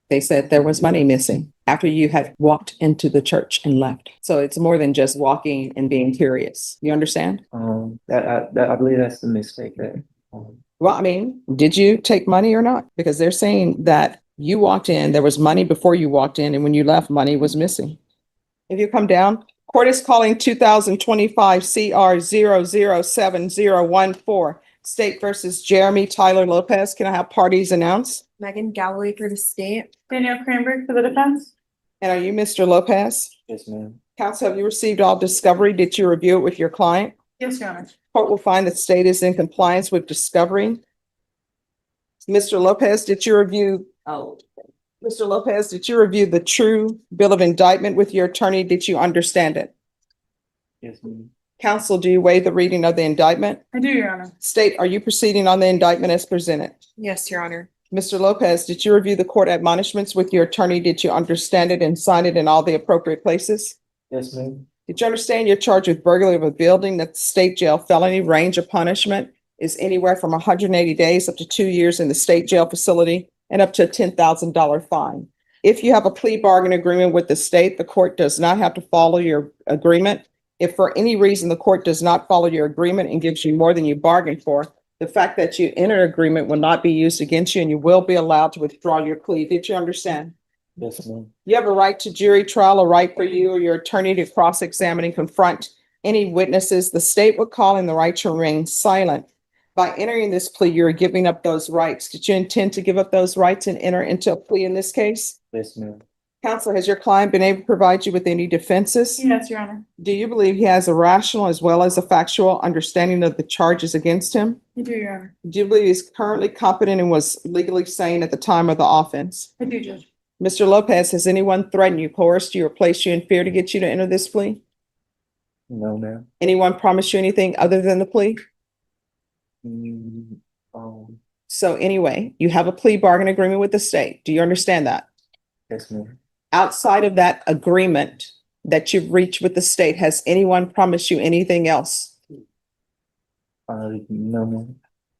They said there was money missing after you had walked into the church and left. So it's more than just walking and being curious. You understand? I believe that's the mistake there. Well, I mean, did you take money or not? Because they're saying that you walked in, there was money before you walked in, and when you left, money was missing. If you come down, court is calling 2025 CR 00714, State versus Jeremy Tyler Lopez. Can I have parties announced? Megan Galloway for the state. Danielle Cranberg for the defense. And are you Mr. Lopez? Yes, ma'am. Counsel, have you received all discovery? Did you review it with your client? Yes, Your Honor. Court will find that state is in compliance with discovery. Mr. Lopez, did you review the true bill of indictment with your attorney? Did you understand it? Yes, ma'am. Counsel, do you waive the reading of the indictment? I do, Your Honor. State, are you proceeding on the indictment as presented? Yes, Your Honor. Mr. Lopez, did you review the court admonishments with your attorney? Did you understand it and sign it in all the appropriate places? Yes, ma'am. Did you understand you're charged with burglary of a building? That the state jail felony range of punishment is anywhere from 180 days up to 2 years in the state jail facility and up to a $10,000 fine. If you have a plea bargain agreement with the state, the court does not have to follow your agreement. If for any reason the court does not follow your agreement and gives you more than you bargained for, the fact that you enter agreement will not be used against you and you will be allowed to withdraw your plea. Did you understand? Yes, ma'am. You have a right to jury trial, a right for you or your attorney to cross-examine and confront any witnesses. The state would call in the right to remain silent. By entering this plea, you're giving up those rights. Did you intend to give up those rights and enter into a plea in this case? Yes, ma'am. Counsel, has your client been able to provide you with any defenses? Yes, Your Honor. Do you believe he has a rational as well as a factual understanding of the charges against him? I do, Your Honor. Do you believe he's currently competent and was legally sane at the time of the offense? I do, Judge. Mr. Lopez, has anyone threatened you, coerced you, or placed you in fear to get you to enter this plea? No, ma'am. Anyone promised you anything other than the plea? Mm, So anyway, you have a plea bargain agreement with the state. Do you understand that? yes, ma'am. Outside of that agreement that you've reached with the state, has anyone promised you anything else? No, ma'am.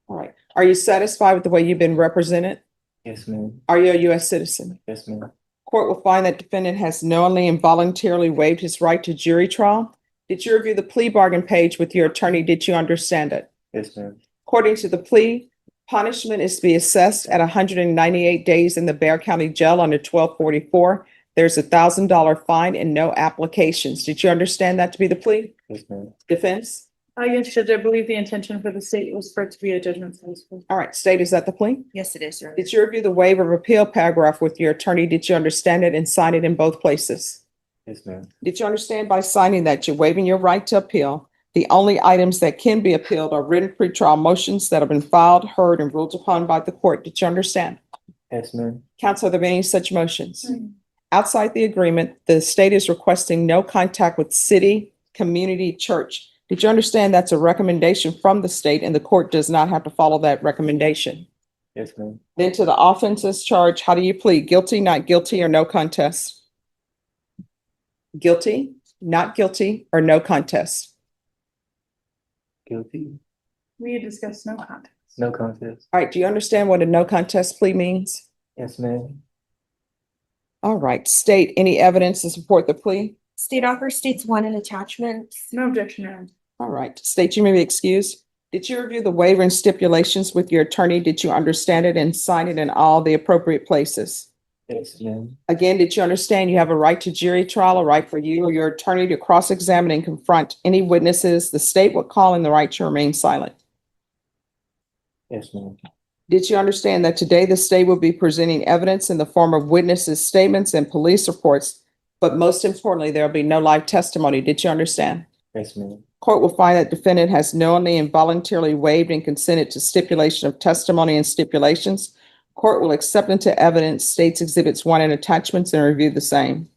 All right. Are you satisfied with the way you've been represented? Yes, ma'am. Are you a U.S. citizen? Yes, ma'am. Court will find that defendant has knowingly and voluntarily waived his right to jury trial. Did you review the plea bargain page with your attorney? Did you understand it? Yes, ma'am. According to the plea, punishment is to be assessed at 198 days in the Bexar County Jail under 1244. There's a $1,000 fine and no applications. Did you understand that to be the plea? Yes, ma'am. Defense? Yes, Judge. I believe the intention for the state was for it to be a judgment satisfied. All right, state, is that the plea? Yes, it is, Your Honor. Did you review the waiver of appeal paragraph with your attorney? Did you understand it and sign it in both places? Yes, ma'am. Did you understand by signing that you're waiving your right to appeal? The only items that can be appealed are written pretrial motions that have been filed, heard, and ruled upon by the court. Did you understand? Yes, ma'am. Counsel, are there any such motions? Outside the agreement, the state is requesting no contact with city, community, church. Did you understand that's a recommendation from the state and the court does not have to follow that recommendation? Yes, ma'am. Then to the offenses charge, how do you plead? Guilty, not guilty, or no contest? Guilty, not guilty, or no contest? Guilty. We had discussed no contest. No contest. All right, do you understand what a no contest plea means? Yes, ma'am. All right, state any evidence to support the plea? State offer states one in attachments. No objection, Your Honor. All right, state, you may be excused. Did you review the waiver and stipulations with your attorney? Did you understand it and sign it in all the appropriate places? Yes, ma'am. Again, did you understand you have a right to jury trial, a right for you or your attorney to cross-examine and confront any witnesses? The state would call in the right to remain silent. Yes, ma'am. Did you understand that today the state will be presenting evidence in the form of witnesses' statements and police reports, but most importantly, there will be no live testimony? Did you understand? Yes, ma'am. Court will find that defendant has knowingly and voluntarily waived and consented to stipulation of testimony and stipulations. Court will accept into evidence states exhibits 1 and attachments and review the same.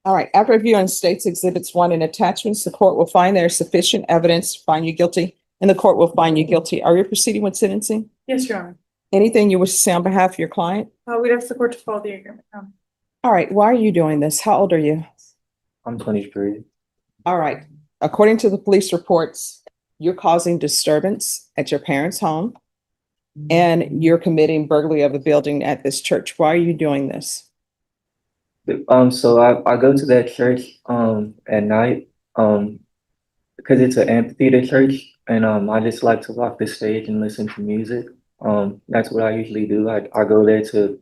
All right, after reviewing states exhibits 1 and attachments, the court will find there is sufficient evidence to find you guilty, and the court will find you guilty. Are you proceeding with sentencing? Yes, Your Honor. Anything you wish to say on behalf of your client? We'd ask the court to follow the agreement. All right, why are you doing this? How old are you? I'm 23. All right, according to the police reports, you're causing disturbance at your parents' home. and you're committing burglary of a building at this church. Why are you doing this? So I go to that church, at night, because it's an amphitheater church, and, I just like to walk the stage and listen to music. That's what I usually do. I go there to,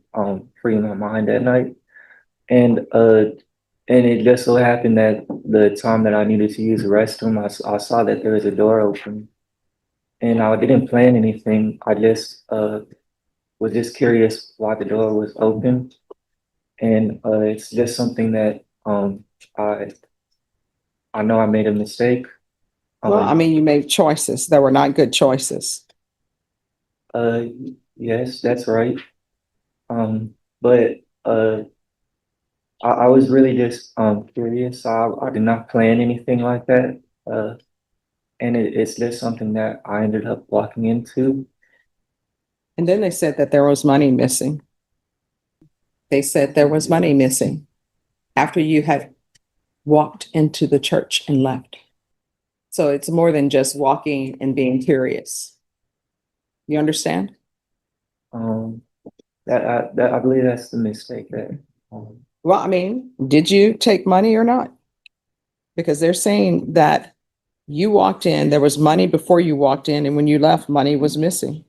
free my mind at night. And it just so happened that the time that I needed to use the restroom, I saw that there was a door open. And I didn't plan anything. I just, was just curious why the door was open. And, it's just something that, I, I know I made a mistake. Well, I mean, you made choices that were not good choices. Uh, yes, that's right. But, I was really just, curious. I did not plan anything like that. And it's just something that I ended up walking into. And then they said that there was money missing. They said there was money missing after you had walked into the church and left. So it's more than just walking and being curious. You understand? That I believe that's the mistake there. Well, I mean, did you take money or not? Because they're saying that you walked in, there was money before you walked in, and when you left, money was missing.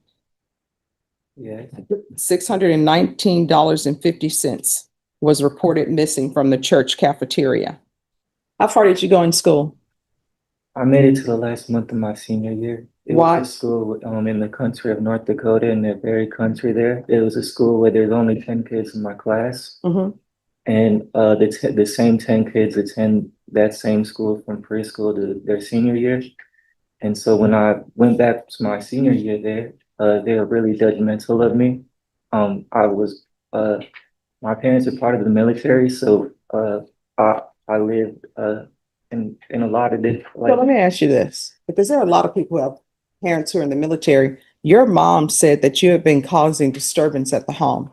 Yes, $619.50 was reported missing from the church cafeteria. How far did you go in school? I made it to the last month of my senior year. It Why? was a school, in the country of North Dakota, in the very country there. It was a school where there's only 10 kids in my class. Mhm. And, the same 10 kids attend that same school from preschool to their senior year. And so when I went back to my senior year there, they were really judgmental of me. I was, my parents are part of the military, so, I lived, in a lot of different, So let me ask you this, because there are a lot of people who have parents who are in the military. Your mom said that you have been causing disturbance at the home.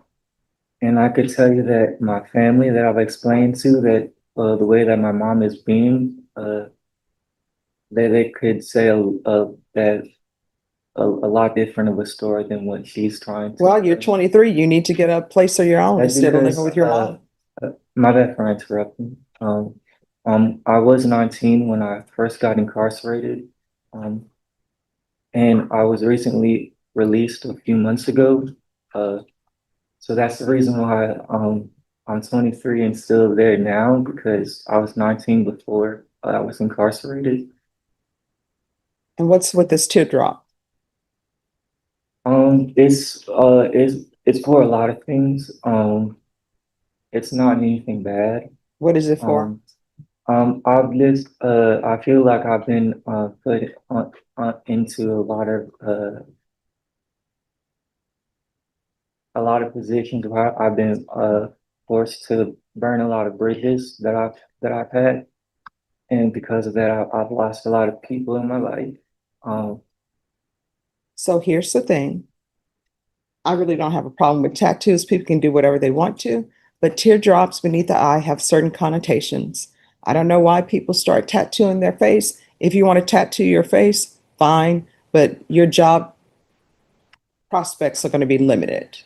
and I could tell you that my family that I've explained to that, the way that my mom is being, they could say, that a lot different of a story than what she's trying to. Well, you're 23. You need to get a place of your own That's instead of because, living with your mom. My bad for interrupting. I was 19 when I first got incarcerated. And I was recently released a few months ago. So that's the reason why, I'm 23 and still there now, because I was 19 before I was incarcerated. And what's with this teardrop? It's for a lot of things. It's not anything bad. What is it for? I feel like I've been, put into a lot of positions where I've been, forced to burn a lot of bridges that I've had. And because of that, I've lost a lot of people in my life. So here's the thing. I really don't have a problem with tattoos. People can do whatever they want to, but teardrops beneath the eye have certain connotations. I don't know why people start tattooing their face. If you want to tattoo your face, fine, but your job prospects are going to be limited.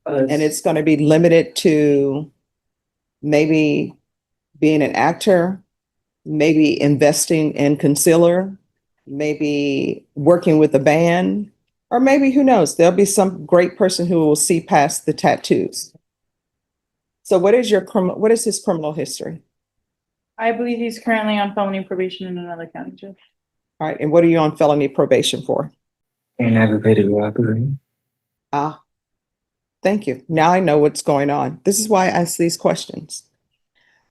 And it's going to be limited to maybe being an actor, maybe investing in concealer, maybe working with a band, or maybe who knows, there'll be some great person who will see past the tattoos. So what is his criminal history? I believe he's currently on felony probation in another county, Judge. All right, and what are you on felony probation for? and aggravated robbery. Ah, thank you. Now I know what's going on. This is why I ask these questions.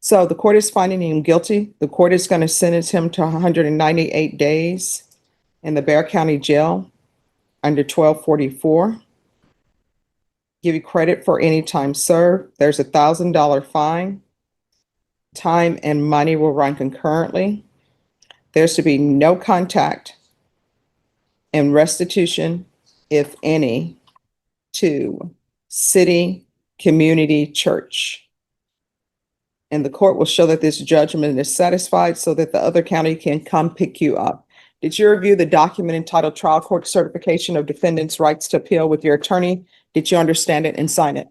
So the court is finding him guilty. The court is going to sentence him to 198 days in the Bexar County Jail under 1244. Give you credit for any time served. There's a $1,000 fine. Time and money will run concurrently. There's to be no contact and restitution, if any, to city, community, church. And the court will show that this judgment is satisfied so that the other county can come pick you up. Did you review the document entitled Trial Court Certification of Defendant's Rights to Appeal with your attorney? Did you understand it and sign it?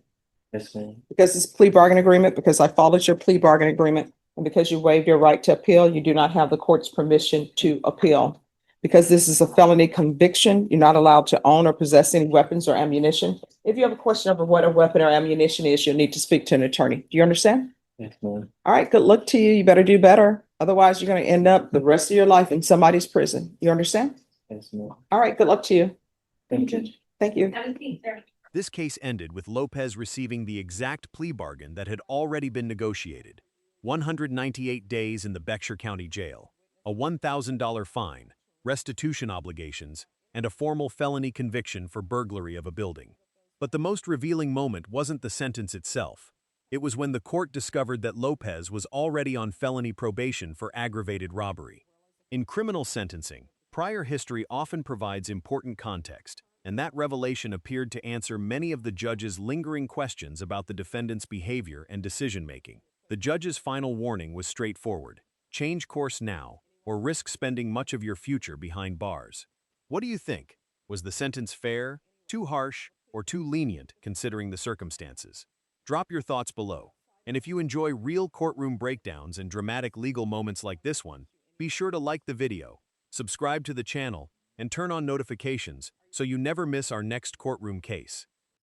Yes, ma'am. Because it's plea bargain agreement, because I followed your plea bargain agreement, and because you waived your right to appeal, you do not have the court's permission to appeal. Because this is a felony conviction, you're not allowed to own or possess any weapons or ammunition. If you have a question over what a weapon or ammunition is, you'll need to speak to an attorney. Do you understand? Yes, ma'am. All right, good luck to you. You better do better. Otherwise, you're going to end up the rest of your life in somebody's prison. You understand? Yes, ma'am. All right, good luck to you. Thank you. Thank you. This case ended with Lopez receiving the exact plea bargain that had already been negotiated: 198 days in the Berkshire County Jail, a $1,000 fine, restitution obligations, and a formal felony conviction for burglary of a building. But the most revealing moment wasn't the sentence itself. It was when the court discovered that Lopez was already on felony probation for aggravated robbery. In criminal sentencing, prior history often provides important context, and that revelation appeared to answer many of the judge's lingering questions about the defendant's behavior and decision-making. The judge's final warning was straightforward: change course now, or risk spending much of your future behind bars. What do you think? Was the sentence fair, too harsh, or too lenient considering the circumstances? Drop your thoughts below. And if you enjoy real courtroom breakdowns and dramatic legal moments like this one, be sure to like the video, subscribe to the channel, and turn on notifications so you never miss our next courtroom case.